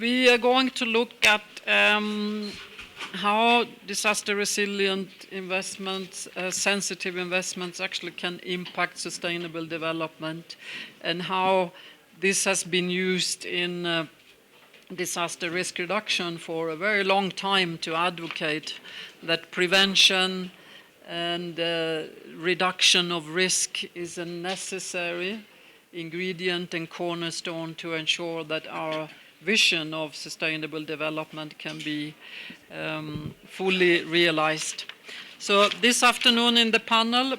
We are going to look at how disaster-resilient investments, sensitive investments, actually can impact sustainable development, and how this has been used in disaster risk reduction for a very long time to advocate that prevention and reduction of risk is a necessary ingredient and cornerstone to ensure that our vision of sustainable development can be fully realized. So this afternoon in the panel,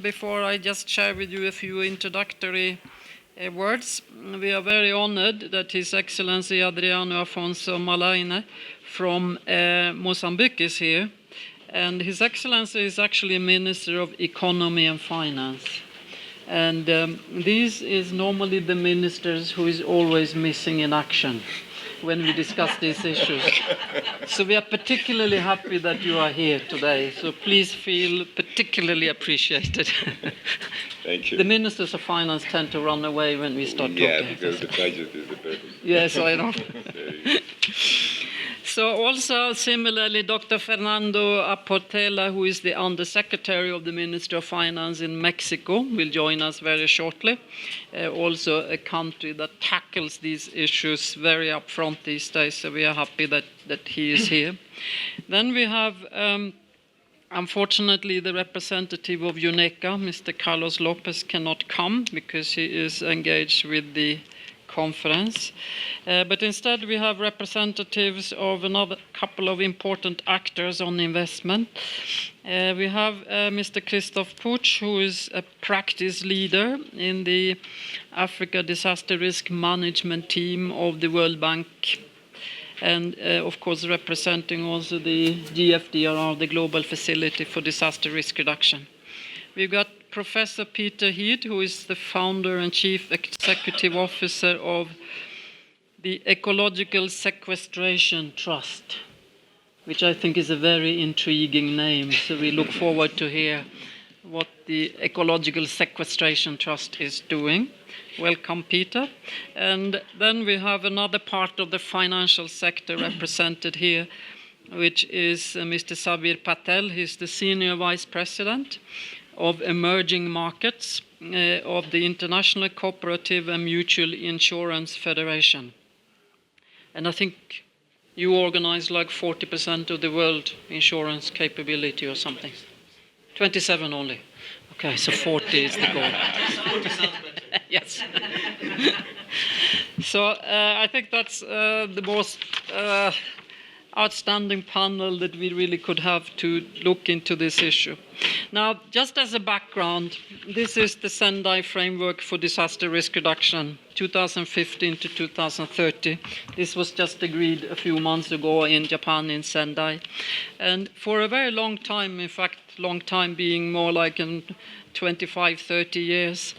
before I just share with you a few introductory words, we are very honored that His Excellency Adriano Afonso Malaine from Mozambique is here. And His Excellency is actually Minister of Economy and Finance. And this is normally the ministers who is always missing in action when we discuss these issues. So we are particularly happy that you are here today. So please feel particularly appreciated. Thank you. The ministers of finance tend to run away when we start talking. Yeah, because the budget is the purpose. Yes, I know. So also similarly, Dr. Fernando Aportela, who is the Undersecretary of the Ministry of Finance in Mexico, will join us very shortly. Also a country that tackles these issues very upfront these days, so we are happy that he is here. Then we have, unfortunately, the representative of UNECA, Mr. Carlos Lopez, cannot come because he is engaged with the conference. But instead we have representatives of another couple of important actors on investment. We have Mr. Christoph Puch, who is a practice leader in the Africa Disaster Risk Management team of the World Bank, and of course representing also the GFDRR, the Global Facility for Disaster Risk Reduction. We've got Professor Peter Heed, who is the founder and chief executive officer of the Ecological Sequestration Trust, which I think is a very intriguing name. So we look forward to hear what the Ecological Sequestration Trust is doing. Welcome, Peter. And then we have another part of the financial sector represented here, which is Mr. Sabir Patel. He's the Senior Vice President of Emerging Markets of the International Cooperative and Mutual Insurance Federation. And I think you organize like 40% of the world insurance capability or something. 27 only. Okay, so 40 is the goal. Yes. So I think that's the most outstanding panel that we really could have to look into this issue. Now, just as a background, this is the Sendai Framework for Disaster Risk Reduction, 2015 to 2030. This was just agreed a few months ago in Japan, in Sendai. And for a very long time, in fact, long time being more like in 25, 30 years,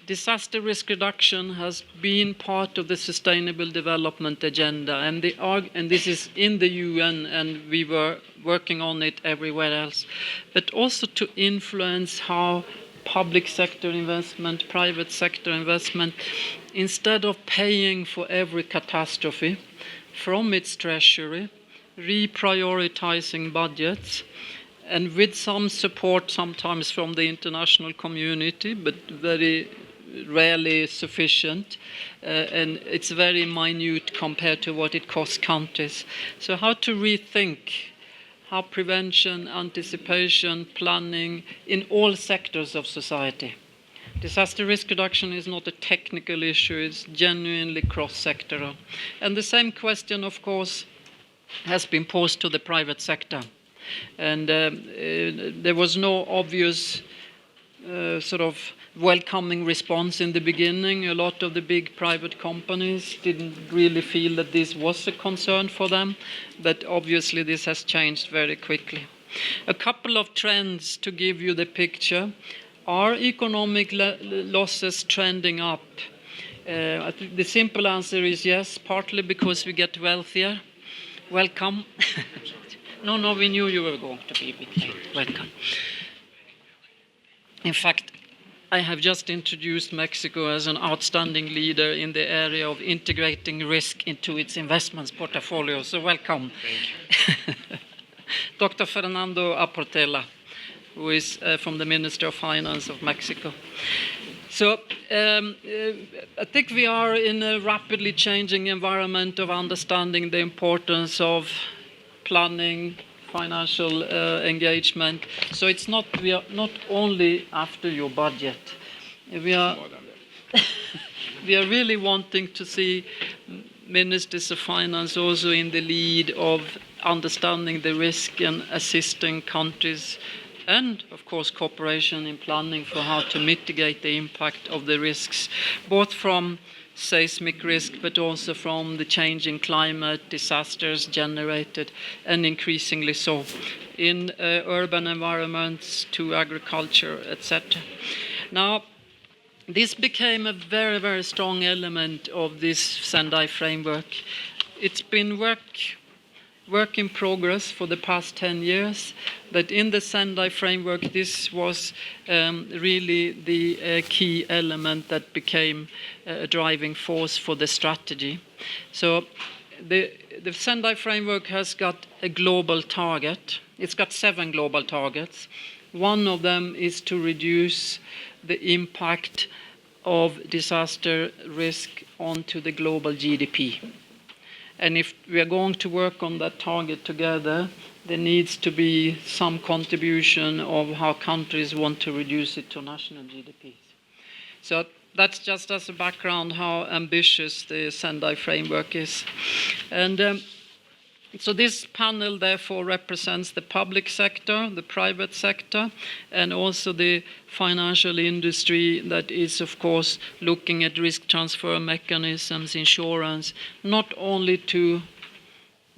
disaster risk reduction has been part of the Sustainable Development Agenda, and this is in the UN, and we were working on it everywhere else, but also to influence how public sector investment, private sector investment, instead of paying for every catastrophe from its treasury, reprioritizing budgets, and with some support sometimes from the international community, but very rarely sufficient, and it's very minute compared to what it costs countries. So how to rethink how prevention, anticipation, planning in all sectors of society. Disaster risk reduction is not a technical issue, it's genuinely cross-sectoral. And the same question, of course, has been posed to the private sector. And there was no obvious sort of welcoming response in the beginning. A lot of the big private companies didn't really feel that this was a concern for them, but obviously this has changed very quickly. A couple of trends to give you the picture. Are economic losses trending up? I think the simple answer is yes, partly because we get wealthier. Welcome. No, we knew you were going to be a bit late. Welcome. In fact, I have just introduced Mexico as an outstanding leader in the area of integrating risk into its investments portfolio. So welcome. Thank you. Dr. Fernando Aportela, who is from the Ministry of Finance of Mexico. So I think we are in a rapidly changing environment of understanding the importance of planning, financial engagement. So it's not, we are not only after your budget. We are we are really wanting to see ministers of finance also in the lead of understanding the risk and assisting countries, and of course cooperation in planning for how to mitigate the impact of the risks, both from seismic risk but also from the changing climate, disasters generated, and increasingly so in urban environments, to agriculture, etc. Now, this became a very, very strong element of this Sendai framework. It's been work in progress for the past 10 years, but in the Sendai framework, this was really the key element that became a driving force for the strategy. So the Sendai framework has got a global target. It's got 7 global targets. One of them is to reduce the impact of disaster risk onto the global GDP. And if we are going to work on that target together, there needs to be some contribution of how countries want to reduce it to national GDPs. So that's just as a background how ambitious the Sendai framework is. And so this panel therefore represents the public sector, the private sector, and also the financial industry that is, of course, looking at risk transfer mechanisms, insurance, not only to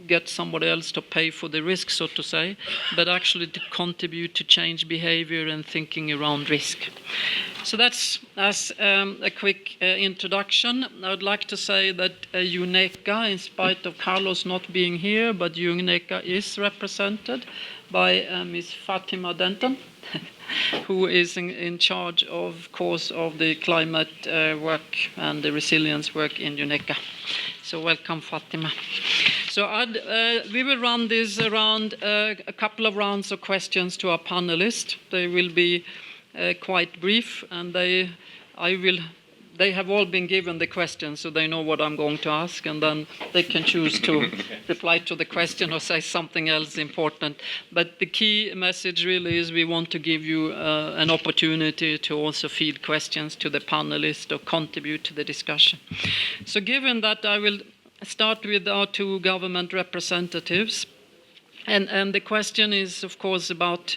get somebody else to pay for the risk, so to say, but actually to contribute to change behavior and thinking around risk. So that's as a quick introduction. I would like to say that UNECA, in spite of Carlos not being here, but UNECA is represented by Ms. Fatima Denton, who is in charge, of course, of the climate work and the resilience work in UNECA. So welcome, Fatima. So we will run this around a couple of rounds of questions to our panelists. They will be quite brief, and they have all been given the questions, so they know what I'm going to ask, and then they can choose to reply to the question or say something else important. But the key message really is we want to give you an opportunity to also feed questions to the panelists or contribute to the discussion. So given that, I will start with our 2 government representatives. And the question is, of course, about,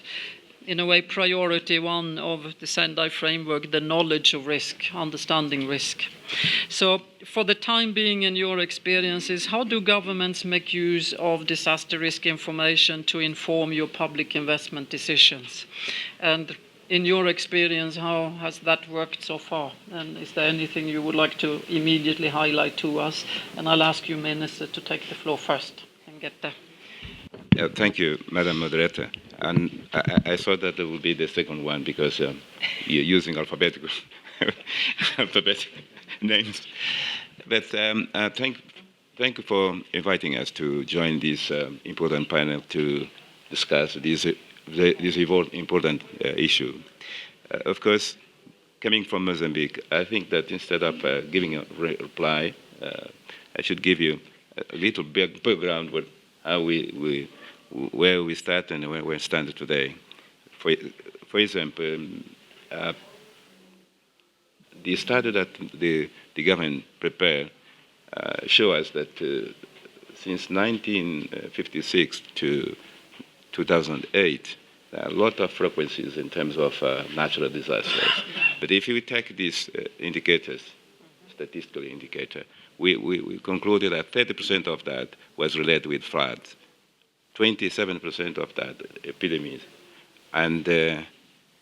in a way, priority 1 of the Sendai framework, the knowledge of risk, understanding risk. So for the time being, in your experiences, how do governments make use of disaster risk information to inform your public investment decisions? And in your experience, how has that worked so far? And is there anything you would like to immediately highlight to us? And I'll ask you, Minister, to take the floor first and get there. Thank you, Madam Moderator. And I thought that it would be the second one because you're using alphabetical names. But thank you for inviting us to join this important panel to discuss this important issue. Of course, coming from Mozambique, I think that instead of giving a reply, I should give you a little background with how where we start and where we stand today. For example, the study that the government prepared show us that since 1956 to 2008, there are a lot of frequencies in terms of natural disasters. But if we take these indicators, statistical indicator, we concluded that 30% of that was related with floods, 27% of that epidemics, and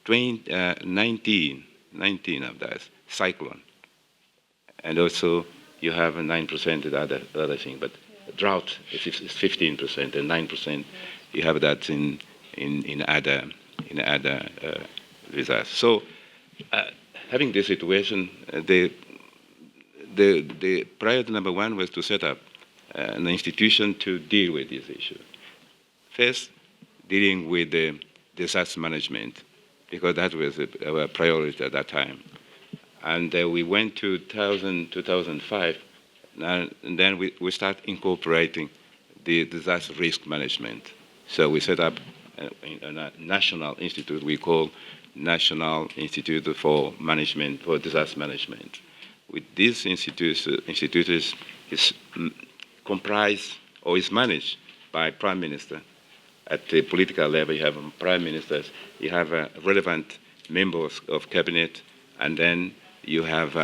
19 of that cyclone. And also you have 9% of other thing, but drought is 15%, and 9% you have that in other disasters. So Having this situation, the priority number one was to set up an institution to deal with this issue. First, dealing with the disaster management, because that was our priority at that time. And we went to 2005, and then we start incorporating the disaster risk management. So we set up a national institute we call National Institute for Disaster Management. With this institute is comprised or is managed by Prime Minister. At the political level, you have prime ministers, you have relevant members of cabinet, and then you have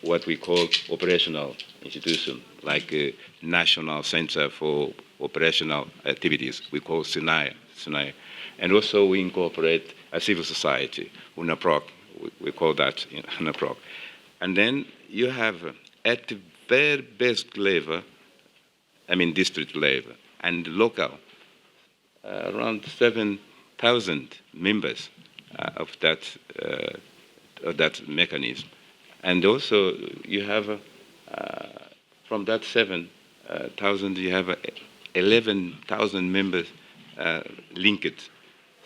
what we call operational institution, like a National Center for Operational Activities, we call SINAI. And also we incorporate a civil society, UNAPROC, we call that UNAPROC. And then you have at the very best level, district level, and local, around 7,000 members of that mechanism. And also you have, from that 7,000, you have 11,000 members linked.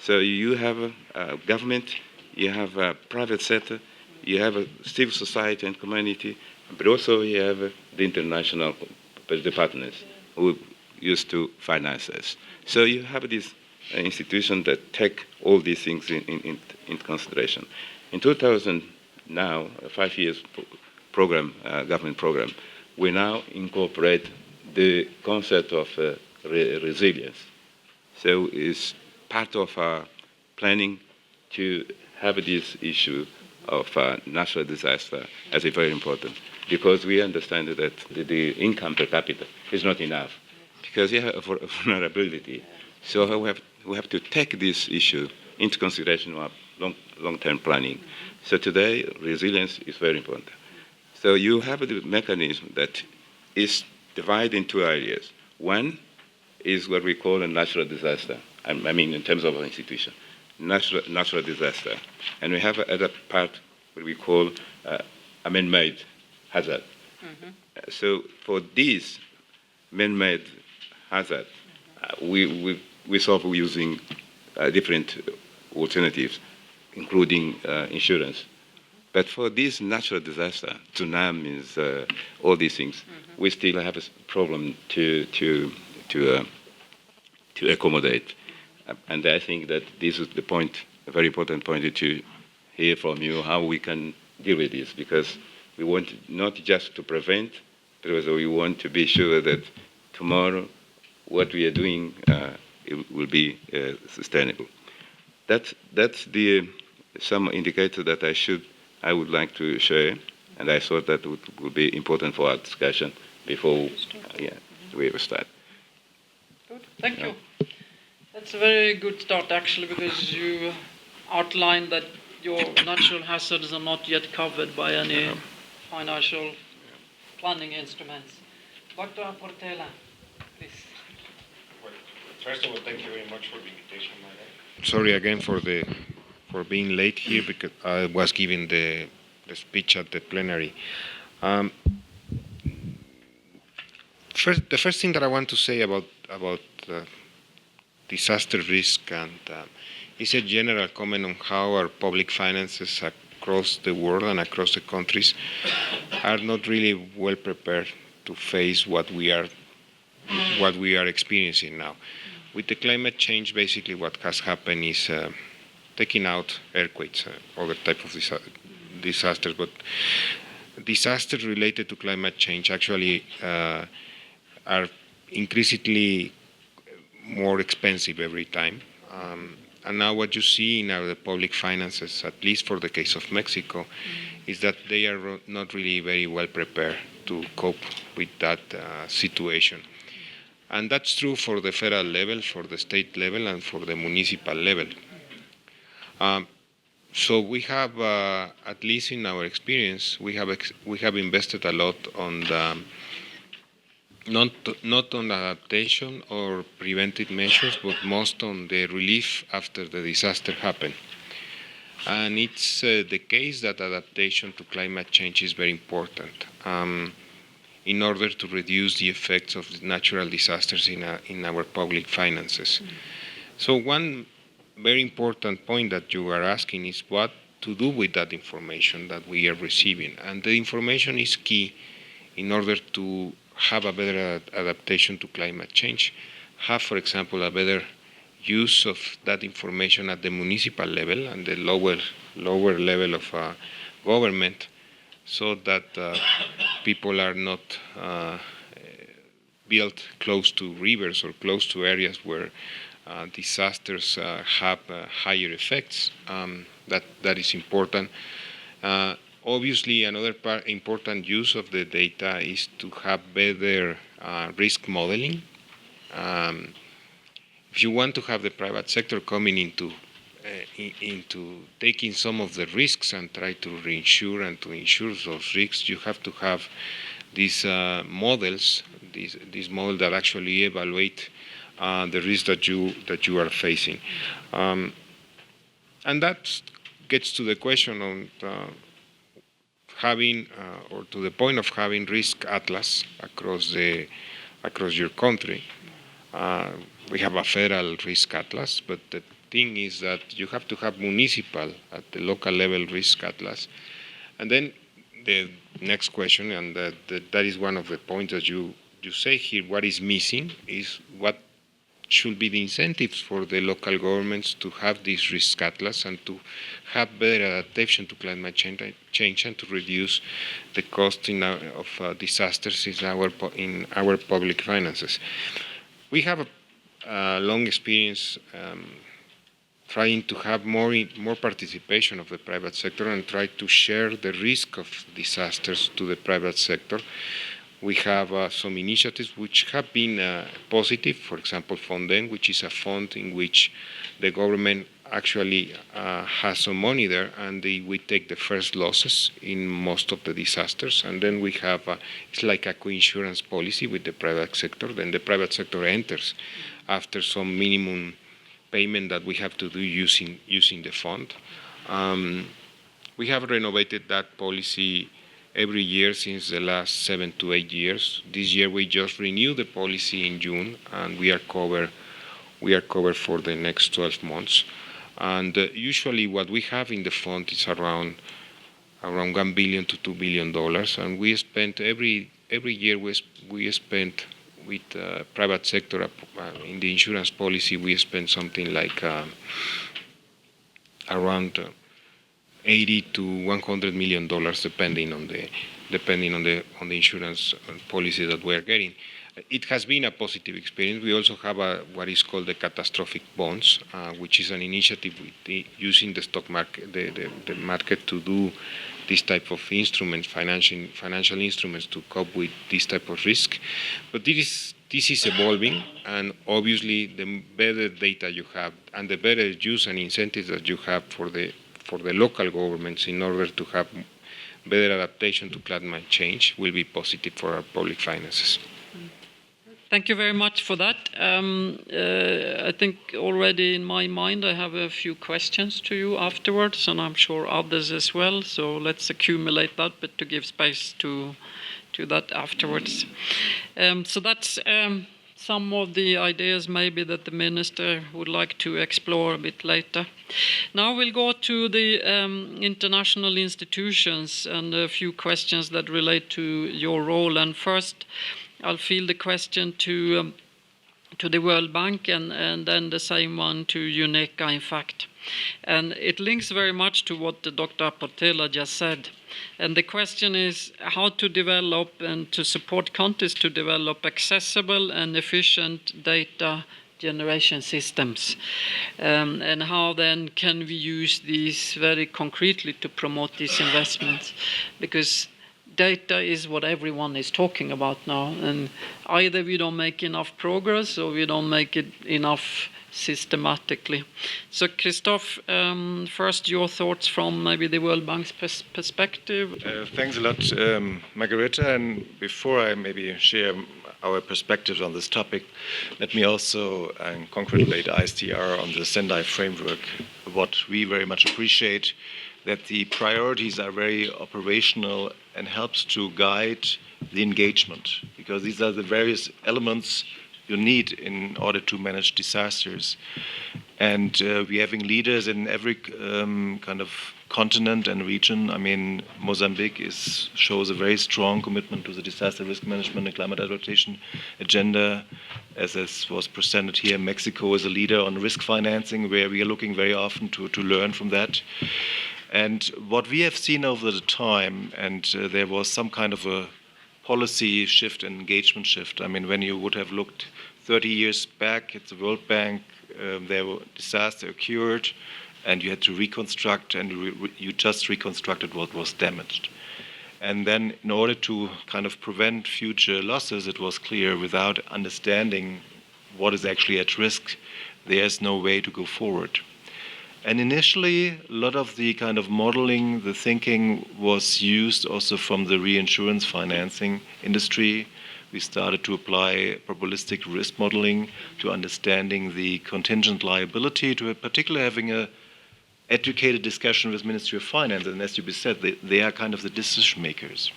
So you have a government, you have a private sector, you have a civil society and community, but also you have the international partners who used to finance us. So you have this institution that take all these things in consideration. In 2000, now, a 5 years program, government program, we now incorporate the concept of resilience. So it's part of our planning to have this issue of natural disaster as a very important, because we understand that the income per capita is not enough, because you have vulnerability. So we have to take this issue into consideration of long-term planning. So today, resilience is very important. So you have the mechanism that is divided in two areas. One is what we call a natural disaster. In terms of our institution, natural disaster. And we have another part what we call a man-made hazard. Mm-hmm. So for this man-made hazard, we solve using different alternatives, including insurance. But for this natural disaster, tsunamis, all these things, mm-hmm. we still have a problem to accommodate. And I think that this is the point, a very important point to hear from you, how we can deal with this, because we want not just to prevent, but also we want to be sure that tomorrow what we are doing it will be sustainable. That's some indicator that I would like to share, and I thought that would be important for our discussion before we start. Good, thank you. That's a very good start, actually, because you outlined that your natural hazards are not yet covered by any financial planning instruments. Dr. Portela, please. Well, first of all, thank you very much for the invitation. Sorry again for being late here, because I was giving the speech at the plenary. The first thing that I want to say about disaster risk and is a general comment on how our public finances across the world and across the countries are not really well prepared to face what we are experiencing now. With the climate change, basically what has happened is taking out earthquakes, other type of disasters, but disasters related to climate change actually are increasingly more expensive every time. And now what you see in our public finances, at least for the case of Mexico, is that they are not really very well prepared to cope with that situation. And that's true for the federal level, for the state level, and for the municipal level. So we have, at least in our experience, we have invested a lot on the not on adaptation or preventive measures, but most on the relief after the disaster happened. And it's the case that adaptation to climate change is very important in order to reduce the effects of the natural disasters in our public finances. So one very important point that you are asking is what to do with that information that we are receiving. And the information is key in order to have a better adaptation to climate change. Have, for example, a better use of that information at the municipal level and the lower level of government, so that people are not built close to rivers or close to areas where disasters have higher effects. That is important. Obviously, another important use of the data is to have better risk modeling. If you want to have the private sector coming into taking some of the risks and try to reinsure and to insure those risks, you have to have these models, these models that actually evaluate the risk that you are facing, and that gets to the question on having or to the point of having risk atlas across your country. We have a federal risk atlas, but the thing is that you have to have municipal at the local level risk atlas. And then the next question, and that is one of the points that you say here, what is missing is what should be the incentives for the local governments to have this risk atlas and to have better adaptation to climate change and to reduce the cost of disasters in our public finances. We have a long experience trying to have more participation of the private sector and try to share the risk of disasters to the private sector. We have some initiatives which have been positive. For example, Fonden, which is a fund in which the government actually has some money there, and we take the first losses in most of the disasters. And then we have it's like a co-insurance policy with the private sector. Then the private sector enters after some minimum payment that we have to do using the fund. We have renovated that policy every year since the last 7 to 8 years. This year we just renewed the policy in June, and we are covered for the next 12 months. And usually what we have in the fund is around $1 billion to $2 billion, and we spent every year we spent with private sector in the insurance policy. We spend something like around 80 to $100 million, depending on the insurance policy that we are getting. It has been a positive experience. We also have what is called the Catastrophic Bonds, which is an initiative using the stock market, the market to do this type of instruments, financial instruments to cope with this type of risk. But this is evolving, and obviously the better data you have and the better use and incentives that you have for the local governments in order to have better adaptation to climate change will be positive for our public finances. Thank you very much for that. I think already in my mind I have a few questions to you afterwards, and I'm sure others as well. So let's accumulate that, but to give space to that afterwards. So that's some of the ideas maybe that the minister would like to explore a bit later. Now we'll go to the international institutions and a few questions that relate to your role. And first, I'll field the question to the World Bank and then the same one to UNECA, in fact. And it links very much to what Dr. Portela just said. And the question is how to develop and to support countries to develop accessible and efficient data generation systems. And how then can we use these very concretely to promote these investments? Because data is what everyone is talking about now, and either we don't make enough progress or we don't make it enough systematically. So, Christophe, first your thoughts from maybe the World Bank's perspective. Thanks a lot, Margareta. And before I maybe share our perspectives on this topic, let me also congratulate ISTR on the Sendai framework. What we very much appreciate, that the priorities are very operational and helps to guide the engagement, because these are the various elements you need in order to manage disasters. And we're having leaders in every kind of continent and region. I mean, Mozambique shows a very strong commitment to the disaster risk management and climate adaptation agenda, as was presented here. Mexico is a leader on risk financing, where we are looking very often to learn from that. And what we have seen over the time, and there was some kind of a policy shift and engagement shift. I mean, when you would have looked 30 years back at the World Bank, there were disaster occurred, and you had to reconstruct, and you just reconstructed what was damaged. And then in order to kind of prevent future losses, it was clear without understanding what is actually at risk, there's no way to go forward. And initially, a lot of the kind of modeling, the thinking was used also from the reinsurance financing industry. We started to apply probabilistic risk modeling to understanding the contingent liability, to particularly having a educated discussion with Ministry of Finance. And as you said, they are kind of the decision makers.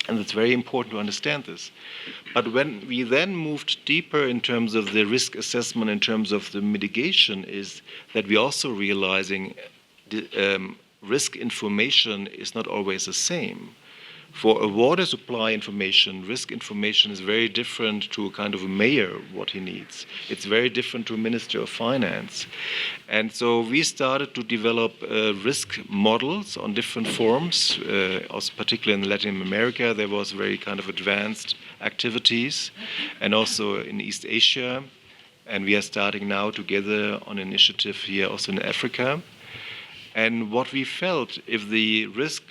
And it's very important to understand this. But when we then moved deeper in terms of the risk assessment, in terms of the mitigation, is that we're also realizing risk information is not always the same. For a water supply information, risk information is very different to a kind of a mayor, what he needs. It's very different to a Minister of Finance. And so we started to develop risk models on different forms, also particularly in Latin America. There was very kind of advanced activities, and also in East Asia. And we are starting now together on an initiative here also in Africa. And what we felt, if the risk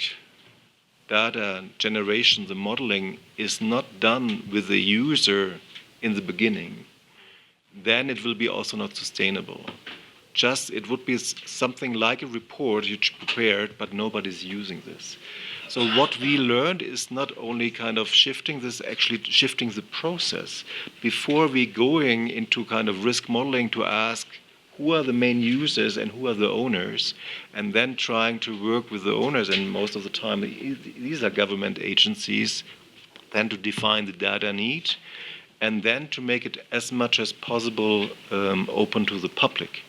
data generation, the modeling, is not done with the user in the beginning, then it will be also not sustainable. Just it would be something like a report you prepared, but nobody's using this. So what we learned is not only kind of shifting this, actually shifting the process. Before we going into kind of risk modeling, to ask who are the main users and who are the owners, and then trying to work with the owners, and most of the time these are government agencies, then to define the data need, and then to make it as much as possible open to the public.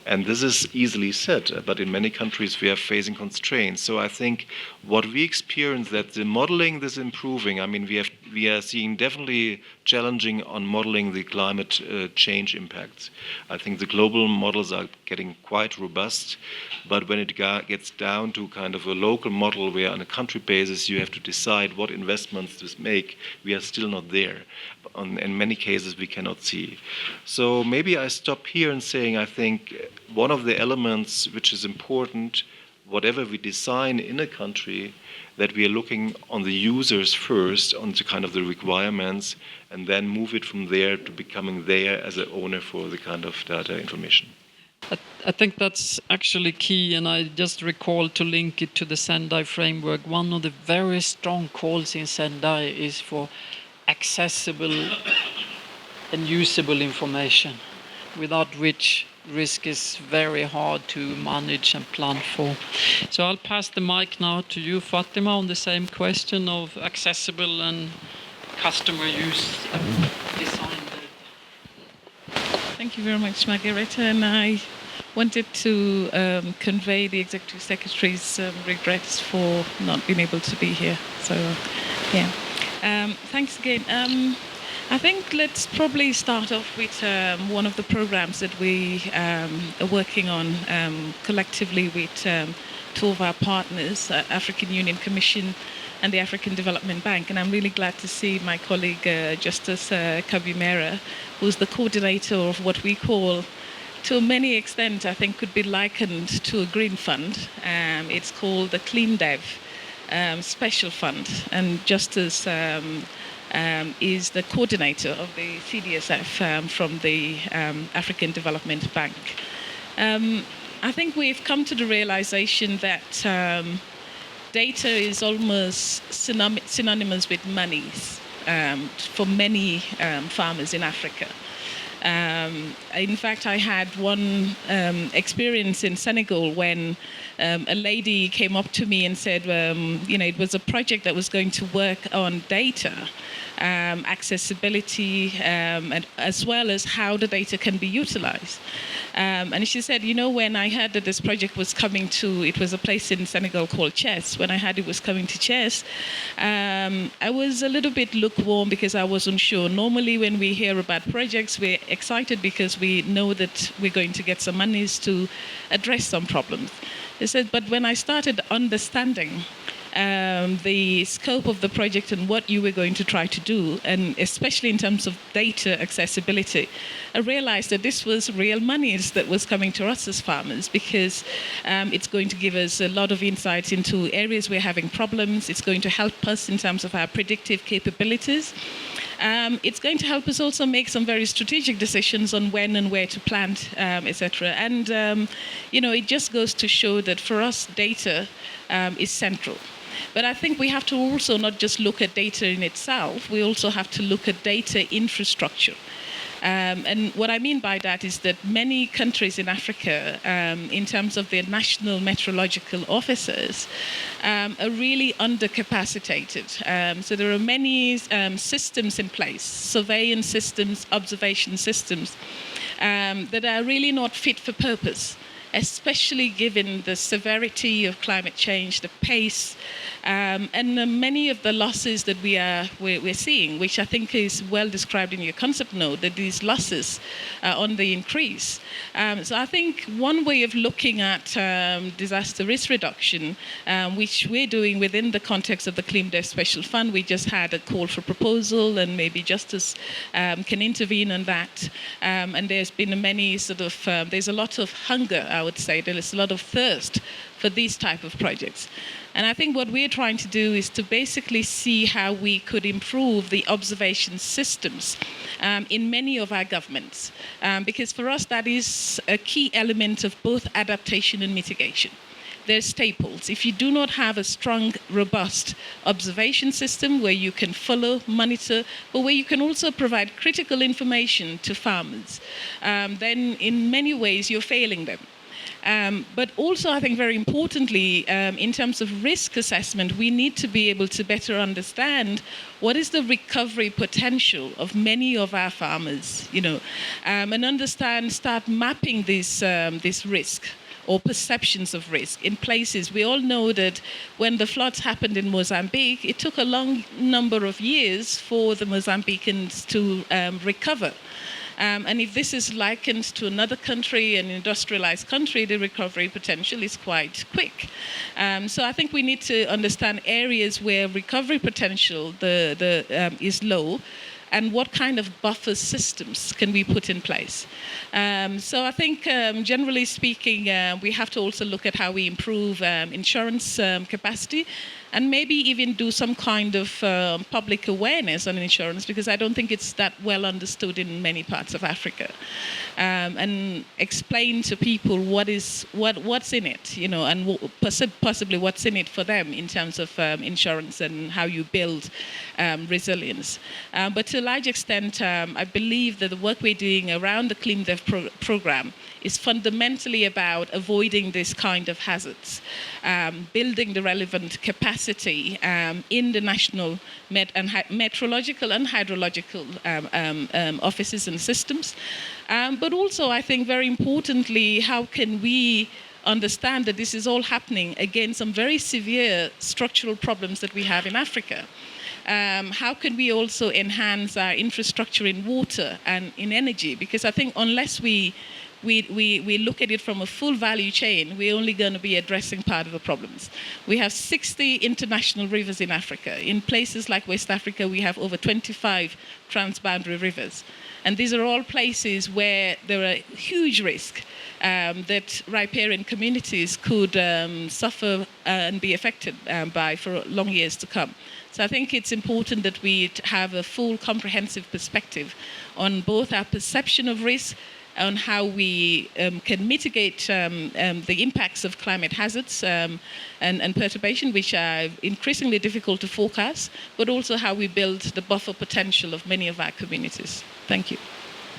And this is easily said, but in many countries we are facing constraints. So I think what we experience, that the modeling is improving. I mean, we are seeing definitely challenging on modeling the climate change impacts. I think the global models are getting quite robust, but when it gets down to kind of a local model where on a country basis you have to decide what investments to make, we are still not there. In many cases we cannot see. So maybe I stop here and saying, I think one of the elements which is important, whatever we design in a country, that we are looking on the users first, on the kind of the requirements, and then move it from there to becoming there as an owner for the kind of data information. I think that's actually key, and I just recall, to link it to the Sendai framework, one of the very strong calls in Sendai is for accessible and usable information, without which risk is very hard to manage and plan for. So I'll pass the mic now to you, Fatima, on the same question of accessible and customer use design. Thank you very much, Margareta. And I wanted to convey the Executive Secretary's regrets for not being able to be here. So, yeah. Thanks again. I think let's probably start off with one of the programs that we are working on collectively with two of our partners, African Union Commission and the African Development Bank. And I'm really glad to see my colleague, Justice Kabimera, who's the coordinator of what we call, to many extent, I think could be likened to a green fund. It's called the Clean Dev Special Fund. And Justice is the coordinator of the CDSF from the African Development Bank. I think we've come to the realization that data is almost synonymous with monies for many farmers in Africa. In fact, I had one experience in Senegal when a lady came up to me and said, it was a project that was going to work on data, accessibility, and as well as how the data can be utilized. And she said, when I heard that this project was coming to, it was a place in Senegal called Chess. When I heard it was coming to Chess, I was a little bit lukewarm because I wasn't sure. Normally, when we hear about projects, we're excited because we know that we're going to get some monies to address some problems. They said, but when I started understanding the scope of the project and what you were going to try to do, and especially in terms of data accessibility, I realized that this was real monies that was coming to us as farmers, because it's going to give us a lot of insights into areas we're having problems. It's going to help us in terms of our predictive capabilities. It's going to help us also make some very strategic decisions on when and where to plant, etc. And, it just goes to show that for us, data is central. But I think we have to also not just look at data in itself, we also have to look at data infrastructure. And what I mean by that is that many countries in Africa, in terms of their national meteorological offices, are really undercapacitated. So there are many systems in place, surveillance systems, observation systems, that are really not fit for purpose, especially given the severity of climate change, the pace, and many of the losses that we're seeing, which I think is well described in your concept note, that these losses are on the increase. So I think one way of looking at disaster risk reduction, which we're doing within the context of the ClimDev Special Fund, we just had a call for proposal, and maybe Justice can intervene on that. And there's been many there's a lot of hunger, I would say. There's a lot of thirst for these type of projects. And I think what we're trying to do is to basically see how we could improve the observation systems in many of our governments. Because for us, that is a key element of both adaptation and mitigation. They're staples. If you do not have a strong, robust observation system where you can follow, monitor, but where you can also provide critical information to farmers, then in many ways you're failing them. But also, I think very importantly, in terms of risk assessment, we need to be able to better understand what is the recovery potential of many of our farmers, and start mapping this risk or perceptions of risk in places. We all know that when the floods happened in Mozambique, it took a long number of years for the Mozambicans to recover. And if this is likened to another country, an industrialized country, the recovery potential is quite quick. So I think we need to understand areas where recovery potential is low, and what kind of buffer systems can we put in place. So I think, generally speaking, we have to also look at how we improve insurance capacity, and maybe even do some kind of public awareness on insurance, because I don't think it's that well understood in many parts of Africa. And explain to people what's in it, and possibly what's in it for them in terms of insurance and how you build resilience. But to a large extent, I believe that the work we're doing around the ClimDev program is fundamentally about avoiding this kind of hazards, building the relevant capacity in the national meteorological and hydrological offices and systems. But also, I think very importantly, how can we understand that this is all happening against some very severe structural problems that we have in Africa? How can we also enhance our infrastructure in water and in energy? Because I think unless we we look at it from a full value chain, we're only going to be addressing part of the problems. We have 60 international rivers in Africa. In places like West Africa, we have over 25 transboundary rivers. And these are all places where there are huge risks that riparian communities could suffer and be affected by for long years to come. So I think it's important that we have a full comprehensive perspective on both our perception of risk, on how we can mitigate the impacts of climate hazards and perturbation, which are increasingly difficult to forecast, but also how we build the buffer potential of many of our communities. Thank you.